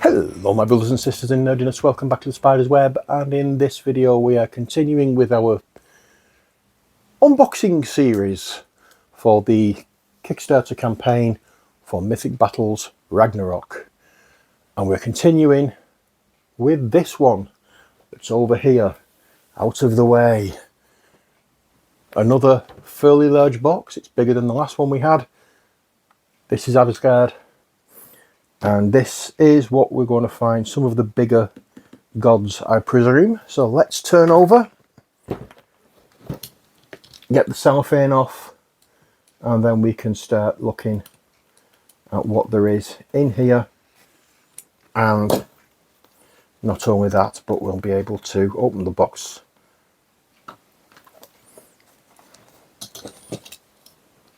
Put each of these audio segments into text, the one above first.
Hello my brothers and sisters in nerdiness, welcome back to the Spider's Web, and in this video we are continuing with our unboxing series for the Kickstarter campaign for Mythic Battles Ragnarok. And we're continuing with this one that's over here, out of the way. Another fairly large box, it's bigger than the last one we had. This is Asgard. And this is what we're going to find, some of the bigger gods, I presume. So let's turn over, get the cellophane off, and then we can start looking at what there is in here. And not only that, but we'll be able to open the box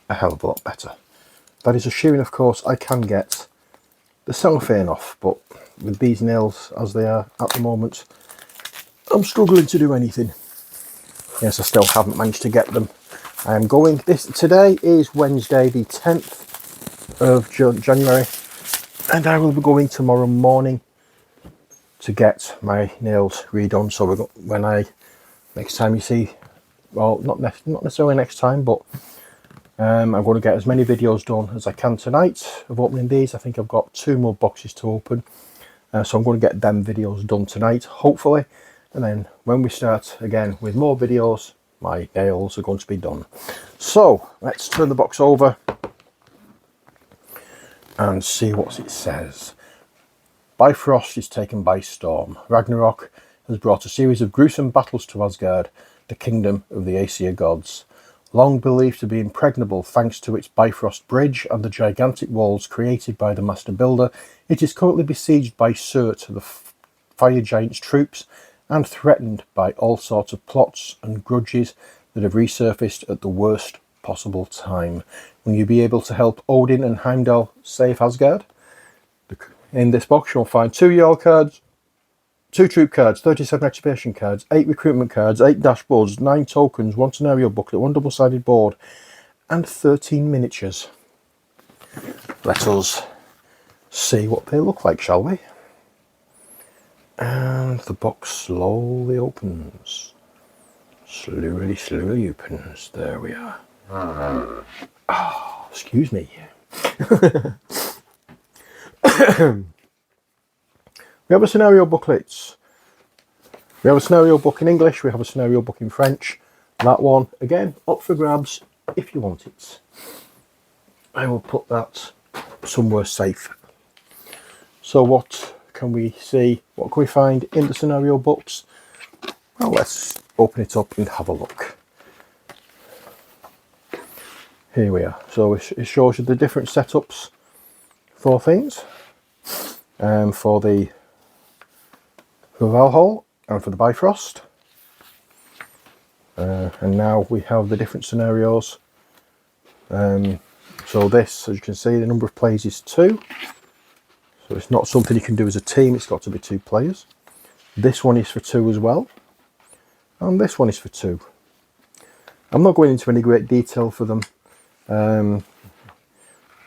a hell of a lot better. That is assuming, of course, I can get the cellophane off, but with these nails as they are at the moment, I'm struggling to do anything. Yes, I still haven't managed to get them. I am going, today is Wednesday the 10th of January, and I will be going tomorrow morning to get my nails redone. So next time you see, well, not necessarily next time, but I'm going to get as many videos done as I can tonight of opening these. I think I've got 2 more boxes to open, so I'm going to get them videos done tonight, hopefully. And then when we start again with more videos, my nails are going to be done. So let's turn the box over and see what it says. Bifrost is taken by storm. Ragnarok has brought a series of gruesome battles to Asgard, the kingdom of the Aesir gods. Long believed to be impregnable thanks to its Bifrost bridge and the gigantic walls created by the master builder, it is currently besieged by Surt, the fire giant's troops, and threatened by all sorts of plots and grudges that have resurfaced at the worst possible time. Will you be able to help Odin and Heimdall save Asgard? In this box you'll find 2 Jarl cards, 2 troop cards, 37 activation cards, 8 recruitment cards, 8 dashboards, 9 tokens, 1 scenario booklet, 1 double-sided board, and 13 miniatures. Let us see what they look like, shall we? And the box slowly opens. Slowly opens. There we are. Oh, excuse me. We have a scenario booklet. We have a scenario book in English. We have a scenario book in French. That one, again, up for grabs if you want it. I will put that somewhere safe. So what can we see? What can we find in the scenario books? Well, let's open it up and have a look. Here we are. So it shows you the different setups for things. For Valhall and for the Bifrost. And now we have the different scenarios. So this, as you can see, the number of players is 2. So it's not something you can do as a team, it's got to be 2 players. This one is for 2 as well. And this one is for 2. I'm not going into any great detail for them.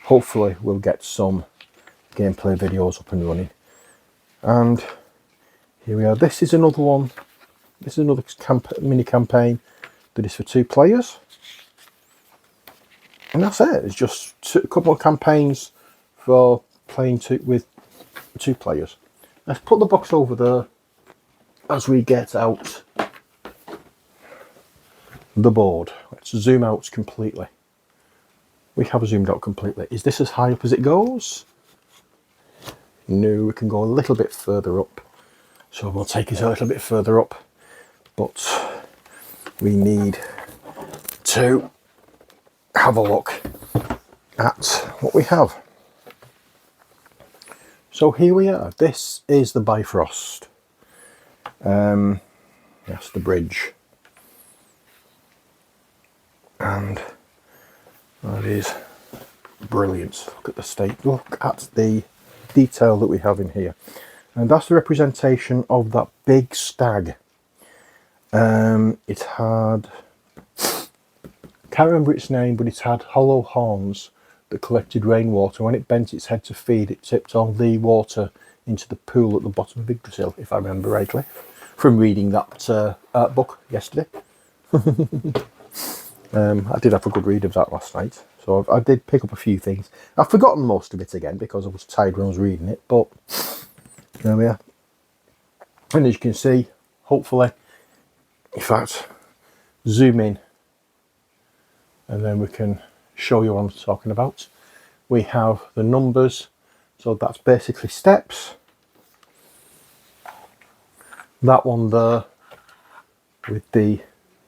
Hopefully we'll get some gameplay videos up and running. And here we are. This is another one. This is another mini campaign that is for 2 players. And that's it. It's just a couple of campaigns for playing with 2 players. Let's put the box over there as we get out the board. Let's zoom out completely. We have zoomed out completely. Is this as high up as it goes? No, we can go a little bit further up. So we'll take it a little bit further up. But we need to have a look at what we have. So here we are. This is the Bifrost. That's the bridge. And that is brilliant. Look at the state. Look at the detail that we have in here. And that's the representation of that big stag. It had, can't remember its name, but it had hollow horns that collected rainwater. When it bent its head to feed, it tipped all the water into the pool at the bottom of Yggdrasil, if I remember rightly, from reading that art book yesterday. I did have a good read of that last night, so I did pick up a few things. I've forgotten most of it again because I was tired when I was reading it, but there we are. And as you can see, hopefully, in fact, zoom in and then we can show you what I'm talking about. We have the numbers, so that's basically steps. That one there with the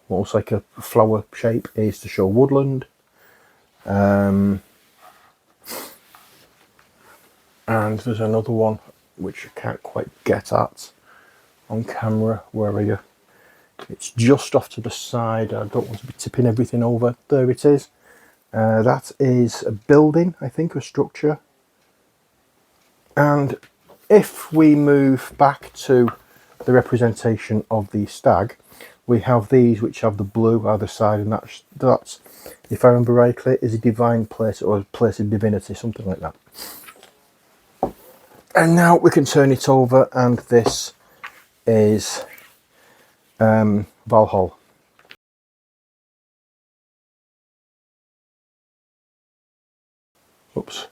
what looks like a flower shape is to show woodland. And there's another one which I can't quite get at on camera. Where are you? It's just off to the side. I don't want to be tipping everything over. There it is. That is a building, I think, a structure. And if we move back to the representation of the stag, we have these which have the blue either side, and that's, if I remember rightly, is a divine place or a place of divinity, something like that. And now we can turn it over, and this is Valhalla. Oops,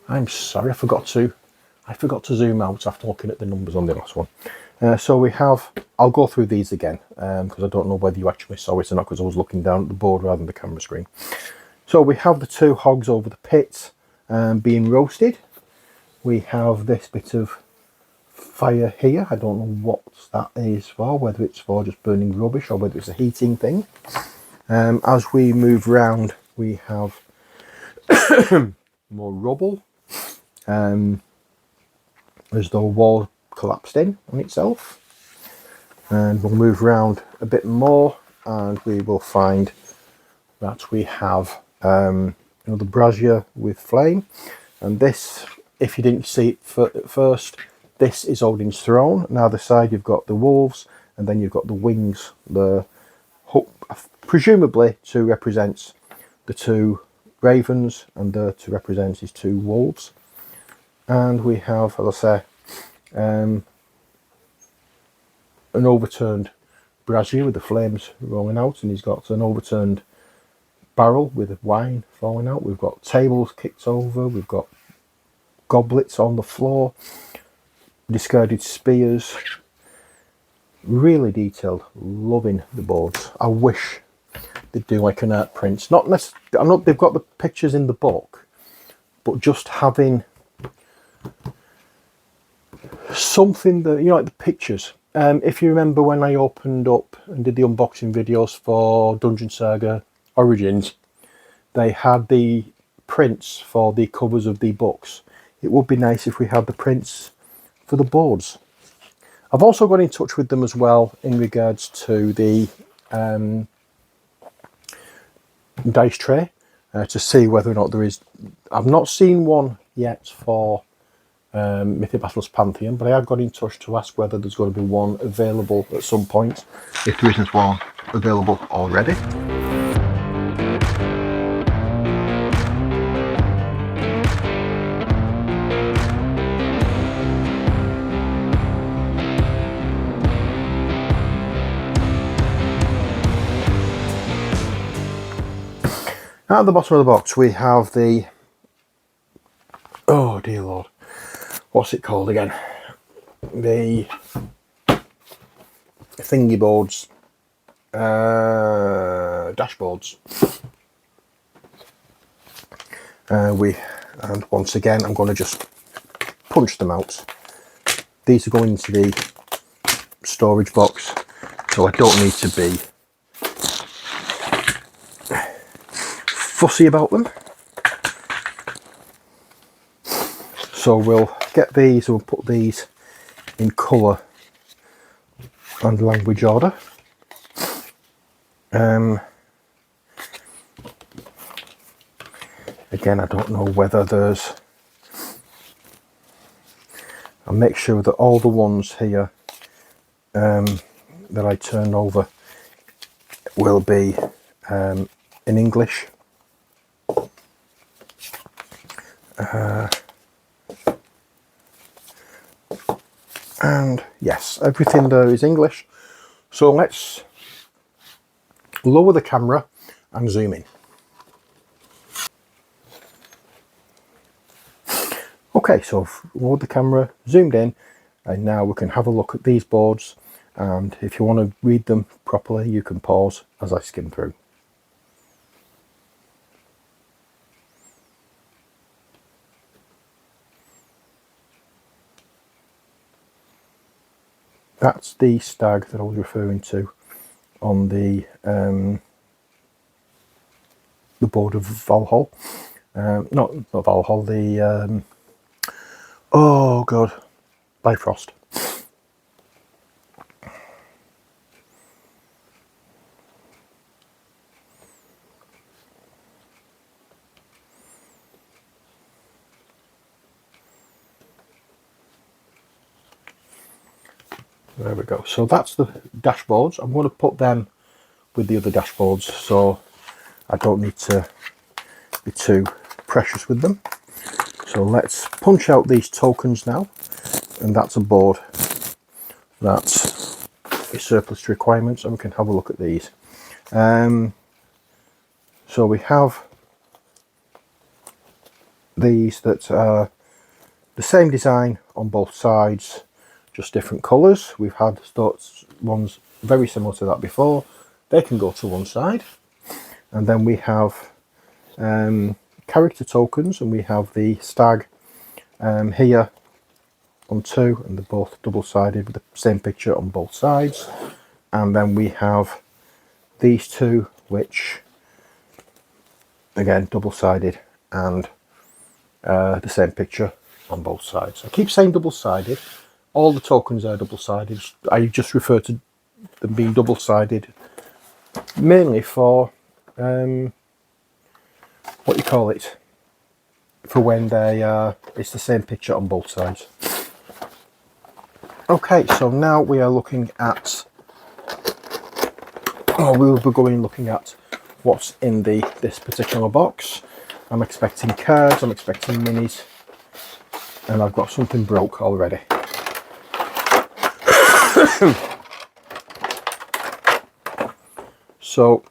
I'm sorry, I forgot to zoom out after looking at the numbers on the last one. So we have, I'll go through these again because I don't know whether you actually saw it or not, because I was looking down at the board rather than the camera screen. So we have the two hogs over the pit being roasted. We have this bit of fire here. I don't know what that is for, whether it's for just burning rubbish or whether it's a heating thing. As we move round, we have more rubble, as though a wall collapsed in on itself. And we'll move round a bit more, and we will find that we have the brazier with flame. And this, if you didn't see it at first, this is Odin's throne. Now the side you've got the wolves, and then you've got the wings, presumably to represent the two ravens, and there to represent his two wolves. And we have, as I say, an overturned brazier with the flames rolling out, and he's got an overturned barrel with the wine falling out. We've got tables kicked over, we've got goblets on the floor, discarded spears. Really detailed, loving the boards. I wish they'd do like an art print. Not necessarily, I'm not, they've got the pictures in the book, but just having something that, like the pictures. If you remember when I opened up and did the unboxing videos for Dungeon Saga Origins, they had the prints for the covers of the books. It would be nice if we had the prints for the boards. I've also got in touch with them as well in regards to the dice tray to see whether or not there is. I've not seen one yet for Mythic Battles Pantheon, but I have got in touch to ask whether there's going to be one available at some point, if there isn't one available already. At the bottom of the box we have the, oh dear lord, what's it called again? The thingy boards, dashboards. And once again I'm going to just punch them out. These are going into the storage box, so I don't need to be fussy about them. So we'll get these, we'll put these in colour and language order. Again, I don't know whether there's, I'll make sure that all the ones here that I turn over will be in English. And yes, everything there is English. So let's lower the camera and zoom in. Okay, so I've lowered the camera, zoomed in, and now we can have a look at these boards. And if you want to read them properly, you can pause as I skim through. That's the stag that I was referring to on the board of Valhall. Not Valhall, the oh god, Bifrost. There we go. So that's the dashboards. I'm going to put them with the other dashboards, so I don't need to be too precious with them. So let's punch out these tokens now, and that's a board that is surplus to requirements, and we can have a look at these. So we have these that are the same design on both sides, just different colours. We've had ones very similar to that before. They can go to one side. And then we have character tokens, and we have the stag here on two, and they're both double-sided with the same picture on both sides. And then we have these two, which again double-sided and the same picture on both sides. I keep saying double-sided. All the tokens are double-sided. I just refer to them being double-sided mainly for what you call it, for when they it's the same picture on both sides. Okay, so now we are looking at, we will be looking at what's in this particular box. I'm expecting cards, I'm expecting minis, and I've got something broke already. So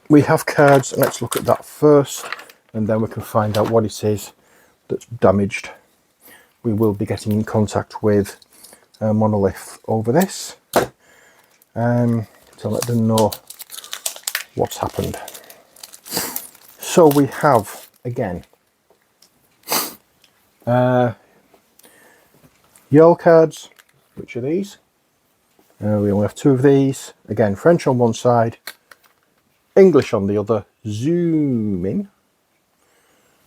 we have cards, and let's look at that first, and then we can find out what it is that's damaged. We will be getting in contact with Monolith over this to let them know what's happened. So we have, again, Yule cards, which are these. We only have two of these. Again, French on one side, English on the other. Zoom in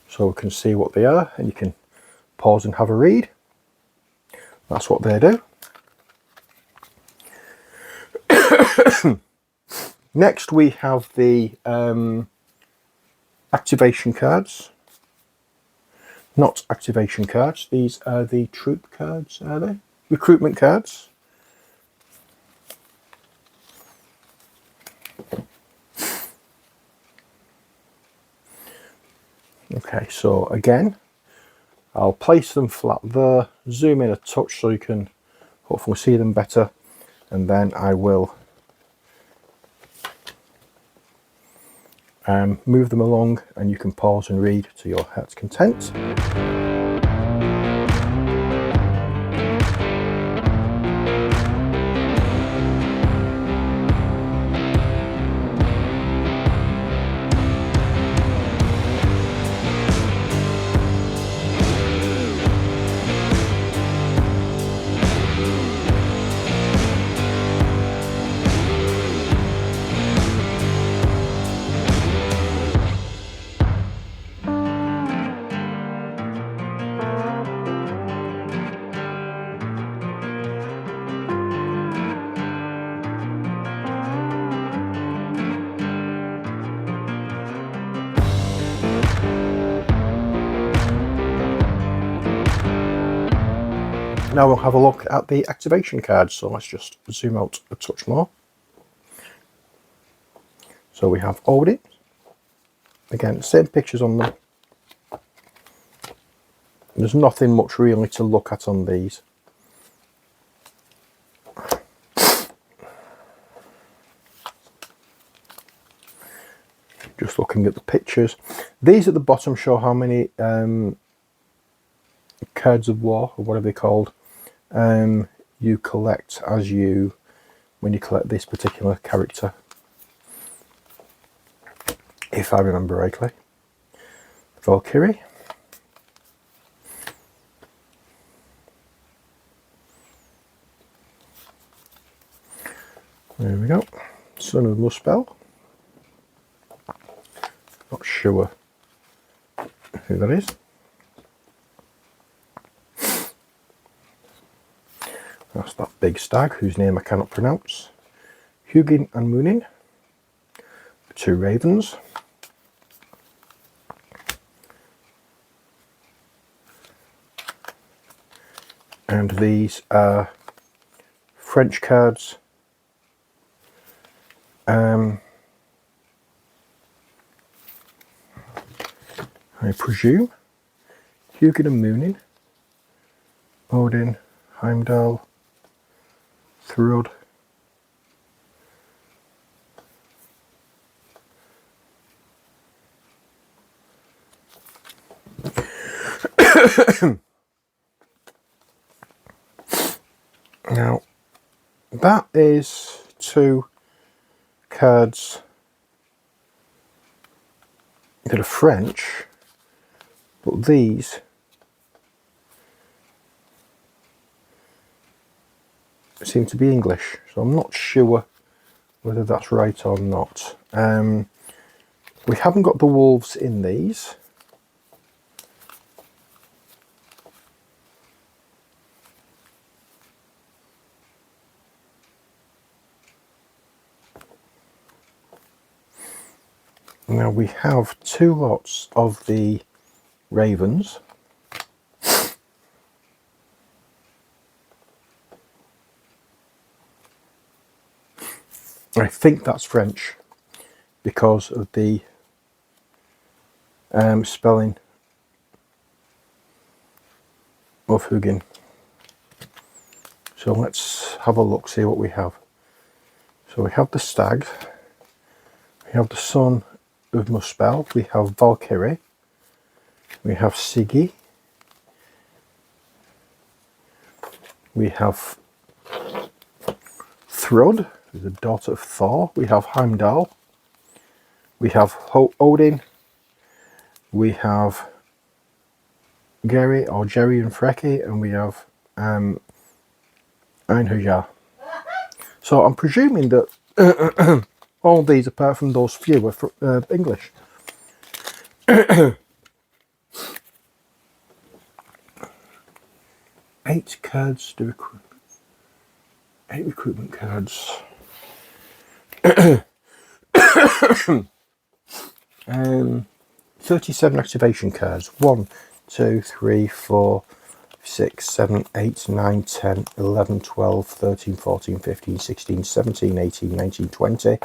so we can see what they are, and you can pause and have a read. That's what they do. Next we have the activation cards. Not activation cards, these are the troop cards, are they? Recruitment cards. Okay, so again, I'll place them flat there, zoom in a touch so you can hopefully see them better, and then I will move them along, and you can pause and read to your heart's content. Now we'll have a look at the activation cards, so let's just zoom out a touch more. So we have Odin, again, same pictures on them. There's nothing much really to look at on these. just looking at the pictures. These at the bottom show how many cards of war, or what are they called, you collect when you collect this particular character, if I remember rightly. Valkyrie. There we go. Son of Muspel. Not sure who that is. That's that big stag whose name I cannot pronounce. Hugin and Munin. The two ravens. And these are French cards. I presume Hugin and Munin, Odin, Heimdall, Thrud, now that is 2 cards that are French, but these seem to be English, so I'm not sure whether that's right or not. We haven't got the wolves in these. Now we have 2 lots of the ravens. I think that's French because of the spelling of Hugin. So let's have a look, see what we have. So we have the stag, we have the son of Muspel, we have Valkyrie, we have Siggy, we have Thrud, who's the daughter of Thor, we have Heimdall, we have Odin, we have Jerry and Freki, and we have Einherjar. So I'm presuming that all these, apart from those few, are English. 8 cards to recruit. 8 recruitment cards. 37 activation cards. 1, 2, 3, 4, 6, 7, 8, 9, 10, 11, 12, 13, 14, 15, 16, 17, 18, 19, 20,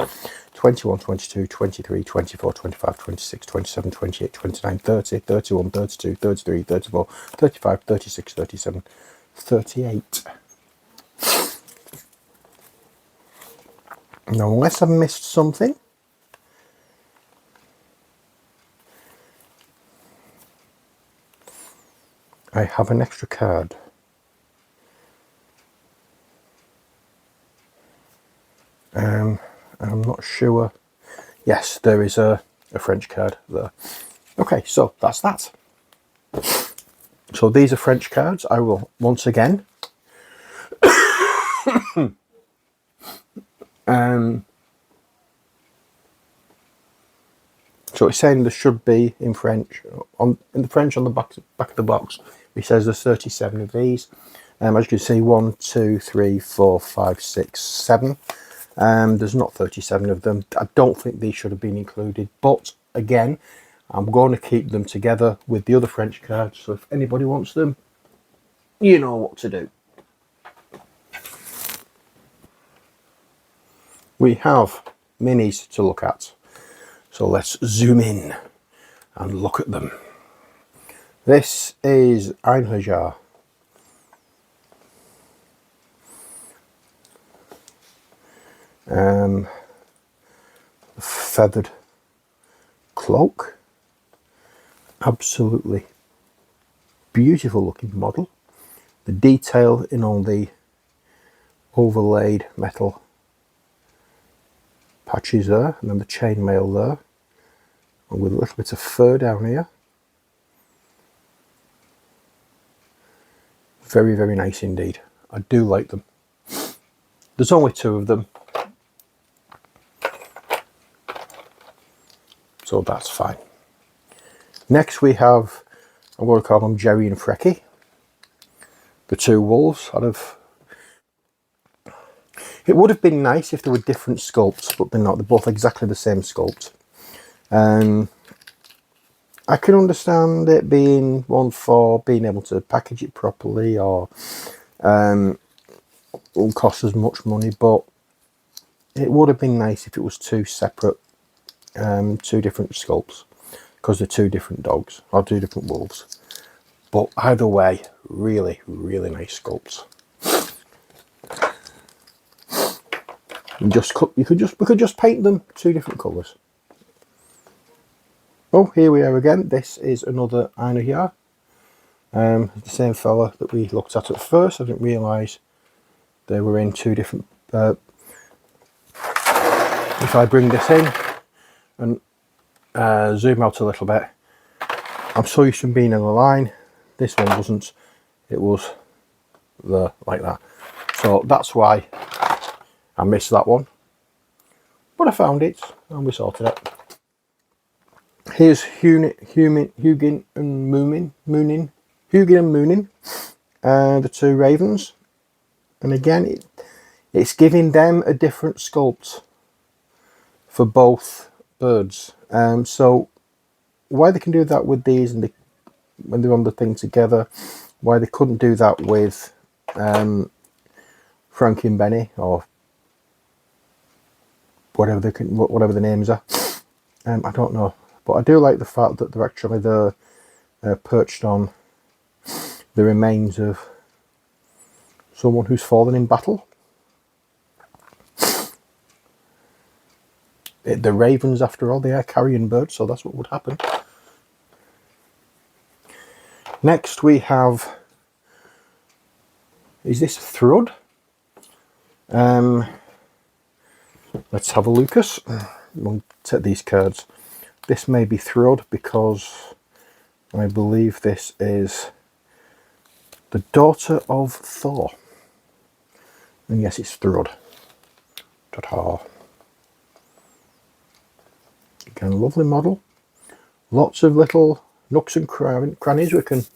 21, 22, 23, 24, 25, 26, 27, 28, 29, 30, 31, 32, 33, 34, 35, 36, 37, 38. Now, unless I've missed something, I have an extra card. I'm not sure. Yes, there is a French card there. Okay, so that's that. So these are French cards. I will once again so it's saying there should be in French in the French on the back of the box. It says there's 37 of these. As you can see, 1, 2, 3, 4, 5, 6, 7. There's not 37 of them. I don't think these should have been included, but again, I'm going to keep them together with the other French cards, so if anybody wants them, you know what to do. We have minis to look at, so let's zoom in and look at them. This is Einherjar. Feathered cloak. Absolutely beautiful looking model. The detail in all the overlaid metal patches there, and then the chainmail there, and with a little bit of fur down here. Very, very nice indeed. I do like them. There's only 2 of them, so that's fine. Next we have, I'm going to call them Jerry and Frecky, the 2 wolves. It would have been nice if there were different sculpts, but they're not. They're both exactly the same sculpt. I can understand it being one for being able to package it properly, or won't cost as much money, but it would have been nice if it was 2 separate, 2 different sculpts, because they're 2 different dogs, or 2 different wolves. But either way, really, really nice sculpts. We could just paint them 2 different colours. Oh, here we are again. This is another Einar. The same fella that we looked at first. I didn't realise they were in 2 different. If I bring this in and zoom out a little bit, I'm so used to being in a line. This one wasn't. It was there like that. So that's why I missed that one. But I found it and we sorted it. Here's Hugin and Moonin, the 2 ravens, and again it's giving them a different sculpt for both birds. So why they can do that with these and when they're on the thing together, why they couldn't do that with Frankie and Benny, or whatever the names are, I don't know. But I do like the fact that they're actually perched on the remains of someone who's fallen in battle. The ravens, after all, they are carrion birds, so that's what would happen. Next we have, is this Thrud? Let's have a Lucas. We'll take these cards. This may be Thrud because I believe this is the daughter of Thor. And yes, it's Thrud. Ta-ta. Again, lovely model. Lots of little nooks and crannies we can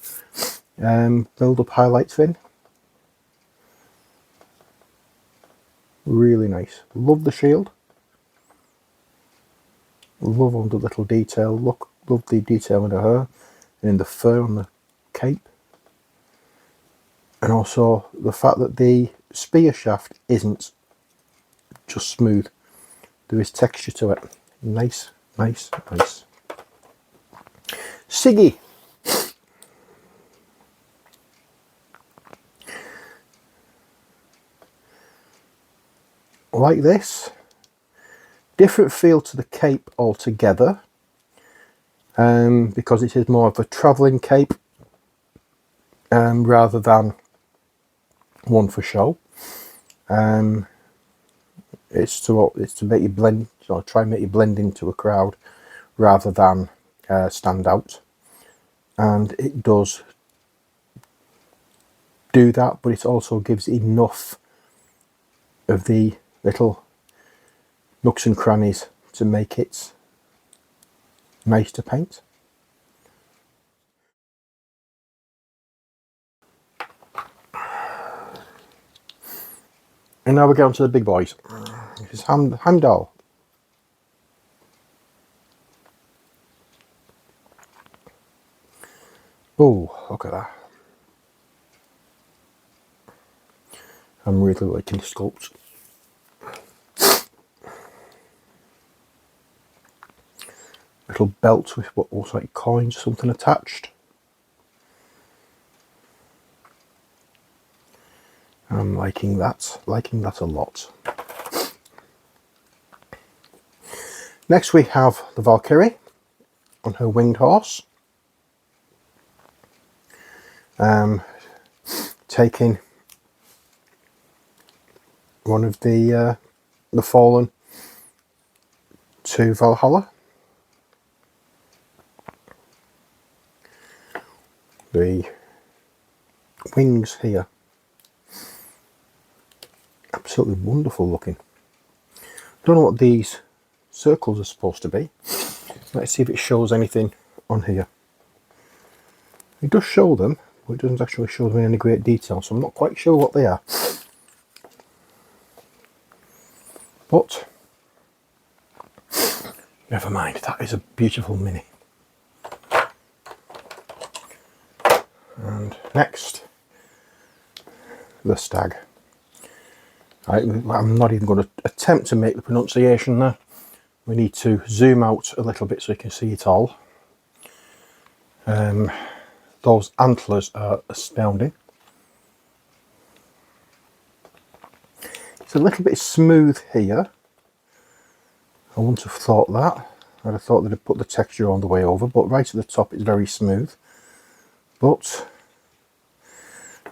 build up highlights in. Really nice. Love the shield. Love all the little detail. Love the detail in the hair and in the fur on the cape. And also the fact that the spear shaft isn't just smooth. There is texture to it. Nice, nice, nice. Siggy. Like this. Different feel to the cape altogether, because it is more of a travelling cape rather than one for show. It's to make you blend, or try and make you blend into a crowd rather than stand out, and it does do that, but it also gives enough of the little nooks and crannies to make it nice to paint. And now we're going to the big boys. This is Heimdall. Oh, look at that. I'm really liking the sculpt. Little belt with what looks like coins or something attached. I'm liking that a lot. Next we have the Valkyrie. on her winged horse, taking one of the fallen to Valhalla. The wings here, absolutely wonderful looking. Don't know what these circles are supposed to be. Let's see if it shows anything on here. It does show them, but it doesn't actually show them in any great detail, so I'm not quite sure what they are. But never mind, that is a beautiful mini. And next, the stag. I'm not even going to attempt to make the pronunciation there. We need to zoom out a little bit so you can see it all. Those antlers are astounding. It's a little bit smooth here. I wouldn't have thought that. I'd have thought they'd have put the texture on the way over, but right at the top it's very smooth. But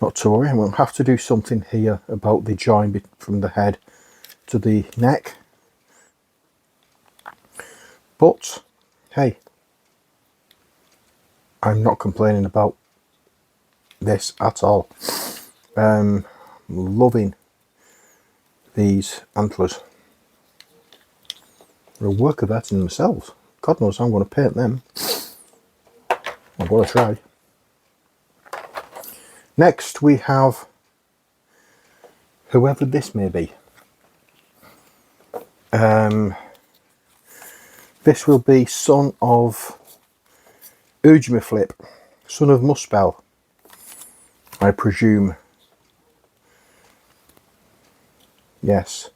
not to worry, we'll have to do something here about the join from the head to the neck. But hey, I'm not complaining about this at all. Loving these antlers. They're a work of art in themselves. God knows how I'm going to paint them. I'm going to try. Next we have whoever this may be. This will be son of Ujmaflip, son of Muspel, I presume. Yes.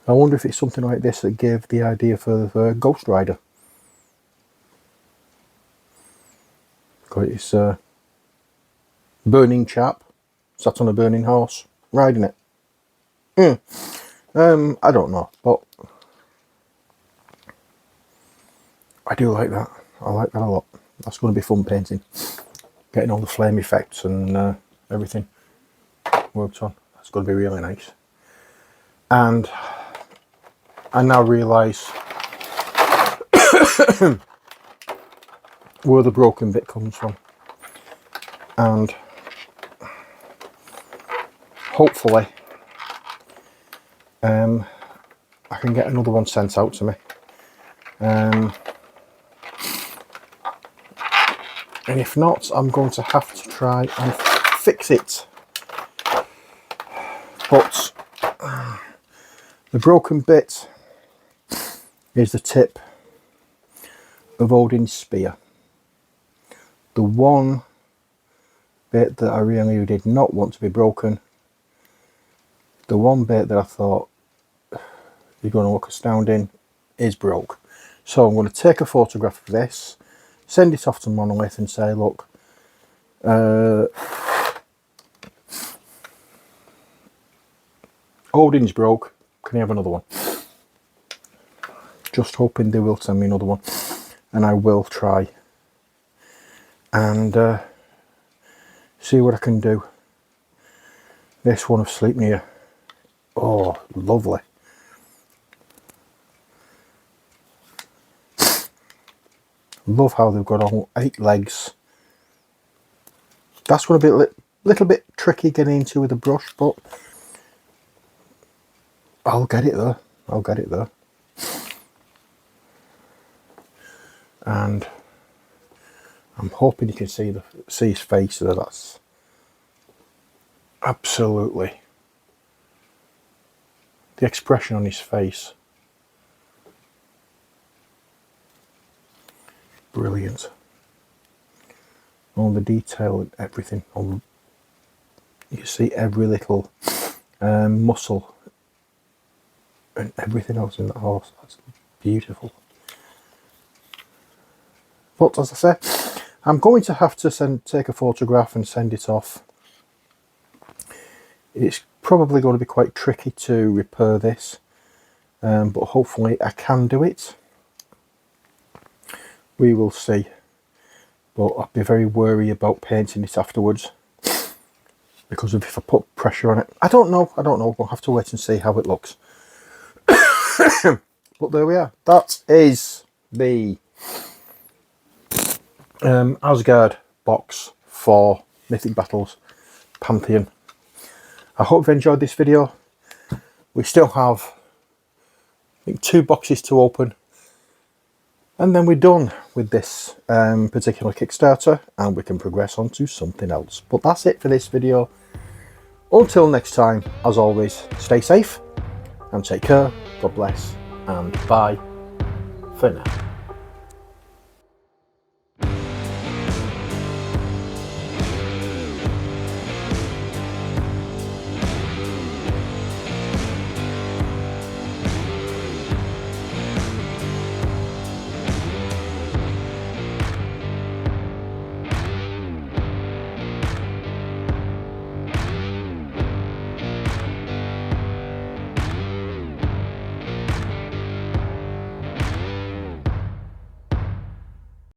I wonder if it's something like this that gave the idea for Ghost Rider. It's a burning chap, sat on a burning horse, riding it. I don't know, but I do like that. I like that a lot. That's going to be fun painting. Getting all the flame effects and everything worked on. That's going to be really nice. And I now realise where the broken bit comes from. And hopefully I can get another one sent out to me. And if not, I'm going to have to try and fix it. But the broken bit is the tip of Odin's spear. The one bit that I really did not want to be broken, the one bit that I thought you're going to look astounding, is broke. So I'm going to take a photograph of this, send it off to Monolith and say, look, Odin's broke, can you have another one? Just hoping they will send me another one, and I will try and see what I can do. This one of Sleipnir, oh, lovely. Love how they've got all 8 legs. That's going to be a little bit tricky getting into with a brush, but I'll get it there. I'll get it there. And I'm hoping you can see his face there. That's absolutely the expression on his face. Brilliant. All the detail and everything. You see every little muscle and everything else in that horse. That's beautiful. But as I say, I'm going to have to take a photograph and send it off. It's probably going to be quite tricky to repair this. but hopefully I can do it. We will see, but I'd be very wary about painting it afterwards, because if I put pressure on it, I don't know, we'll have to wait and see how it looks. But there we are, that is the Asgard box for Mythic Battles Pantheon. I hope you enjoyed this video. We still have, I think, 2 boxes to open, and then we're done with this particular Kickstarter, and we can progress on to something else. But that's it for this video. Until next time, as always, stay safe and take care. God bless, and bye for now.